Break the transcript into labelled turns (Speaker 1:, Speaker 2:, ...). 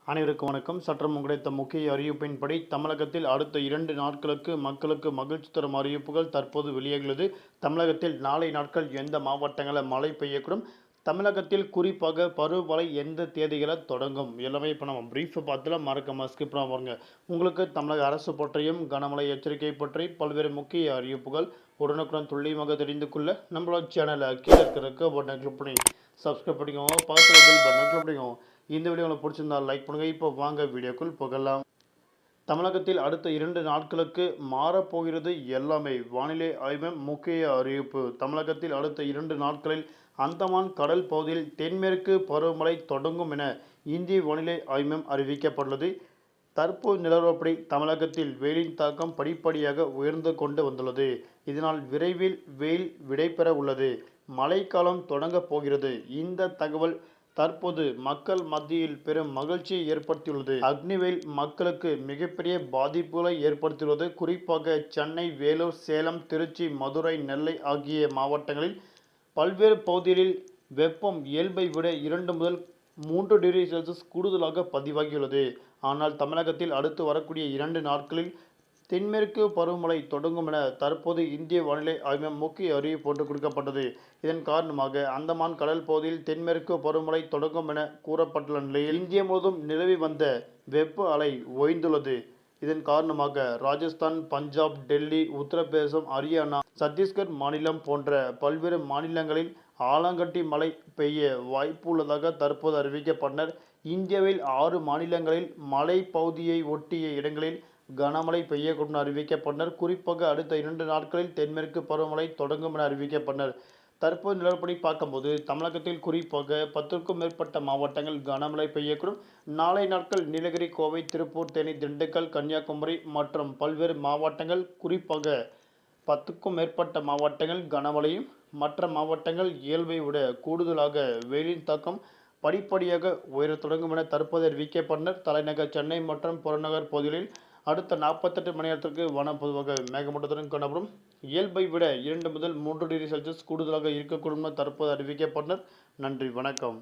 Speaker 1: அனைவருக்கும் வணக்கம். சற்றம் கிடைத்த முக்கிய அறிவிப்பின்படி தமிழகத்தில் அடுத்த 2 நாட்களுக்கு மக்களுக்கு மகிழ்ச்சி தரும் அறிவிப்புகள் தற்போது வெளியாகியுள்ளது. தமிழகத்தில் நாளை நாட்கள் எந்த மாவட்டங்களில் மழை பெய்யக்கூடும், தமிழகத்தில் குறிப்பாக பருவமழை எந்த தேதிகளில் தொடங்கும், எல்லாமே இப்போ நம்ம பிரீஃபை பார்த்துலாம் மறக்காம ஸ்கிப் பண்ண பாருங்க. உங்களுக்கு தமிழக அரசு பற்றியும் கனமழை எச்சரிக்கை பற்றி பல்வேறு முக்கிய அறிவிப்புகள் உடனுக்குடன் துல்லியமாக தெரிந்து கொள்ள நம்மளோட சேனலை கீழே இருக்கிற பட்டனை கிளிக் பண்ணி சப்ஸ்கிரைப் பண்ணிக்கோங்க. பக்கத்தில் பெல் பட்டனை கிளிக் பண்ணிக்கோங்க. இந்த வீடியோ உங்களுக்கு பிடிச்சிருந்தா லைக் பண்ணுங்கள். இப்போ வாங்க வீடியோக்குள் போகலாம். தமிழகத்தில் அடுத்த 2 நாட்களுக்கு மாறப்போகிறது எல்லாமே. வானிலை ஆய்வு முக்கிய அறிவிப்பு. தமிழகத்தில் அடுத்த 2 நாட்களில் அந்தமான் கடல் பகுதியில் தென்மேற்கு பருவமழை தொடங்கும் என இந்திய வானிலை ஆய்வு அறிவிக்கப்பட்டுள்ளது. தற்போது நிலவரப்படி தமிழகத்தில் வெயிலின் தாக்கம் படிப்படியாக உயர்ந்து கொண்டு வந்துள்ளது. இதனால் விரைவில் வெயில் விடைபெற உள்ளது. மழைக்காலம் தொடங்கப் போகிறது. இந்த தகவல் தற்போது மக்கள் மத்தியில் பெரும் மகிழ்ச்சியை ஏற்படுத்தியுள்ளது. அக்னி வெயில் மக்களுக்கு மிகப்பெரிய பாதிப்புகளை ஏற்படுத்தியுள்ளது. குறிப்பாக சென்னை, வேலூர், சேலம், திருச்சி, மதுரை, நெல்லை ஆகிய மாவட்டங்களில் பல்வேறு பகுதிகளில் வெப்பம் இயல்பை விட 2 முதல் 3 டிகிரி செல்சியஸ் கூடுதலாக பதிவாகியுள்ளது. ஆனால் தமிழகத்தில் அடுத்து வரக்கூடிய 2 நாட்களில் தென்மேற்கு பருவமழை தொடங்கும் என தற்போது இந்திய வானிலை ஆய்வு முக்கிய அறிவிப்பு ஒன்று கொடுக்கப்பட்டது. இதன் காரணமாக அந்தமான் கடல் பகுதியில் தென்மேற்கு பருவமழை தொடங்கும் என கூறப்பட்டுள்ள நிலையில் இந்தியா முழுவதும் நிலவி வந்த வெப்ப அலை ஓய்ந்துள்ளது. இதன் காரணமாக ராஜஸ்தான், பஞ்சாப், டெல்லி, உத்தரப்பிரதேசம், ஹரியானா, சத்தீஸ்கர் மாநிலம் போன்ற பல்வேறு மாநிலங்களில் ஆலங்கட்டி மழை பெய்ய வாய்ப்பு உள்ளதாக தற்போது அறிவிக்கப்பட்டனர். இந்தியாவில் 6 மாநிலங்களில் மலை பகுதியை ஒட்டிய இடங்களில் கனமழை பெய்யக்கூடும் அறிவிக்கப்பட்டனர். குறிப்பாக அடுத்த 2 நாட்களில் தென்மேற்கு பருவமழை தொடங்கும் என அறிவிக்கப்பட்டனர். தற்போது நிலவரப்படி பார்க்கும்போது தமிழகத்தில் குறிப்பாக 10க்கும் மேற்பட்ட மாவட்டங்கள் கனமழை பெய்யக்கூடும். நாளை நாட்கள் நீலகிரி, கோவை, திருப்பூர், தேனி, திண்டுக்கல், கன்னியாகுமரி மற்றும் பல்வேறு மாவட்டங்கள் குறிப்பாக 10க்கும் மேற்பட்ட மாவட்டங்கள் கனமழையும், மற்ற மாவட்டங்கள் இயல்பை விட கூடுதலாக வெயிலின் தாக்கம் படிப்படியாக உயரத் தொடங்கும் என தற்போது அறிவிக்கப்பட்டனர். தலைநகர் சென்னை மற்றும் புறநகர் பகுதிகளில் அடுத்த 48 மணி நேரத்திற்கு வானம் பொதுவாக மேகமூட்டத்துடன் காணப்படும். இயல்பை விட 2 முதல் 3 டிகிரி செல்சியஸ் கூடுதலாக இருக்கக்கூடும் என தற்போது அறிவிக்கப்பட்டனர். நன்றி, வணக்கம்.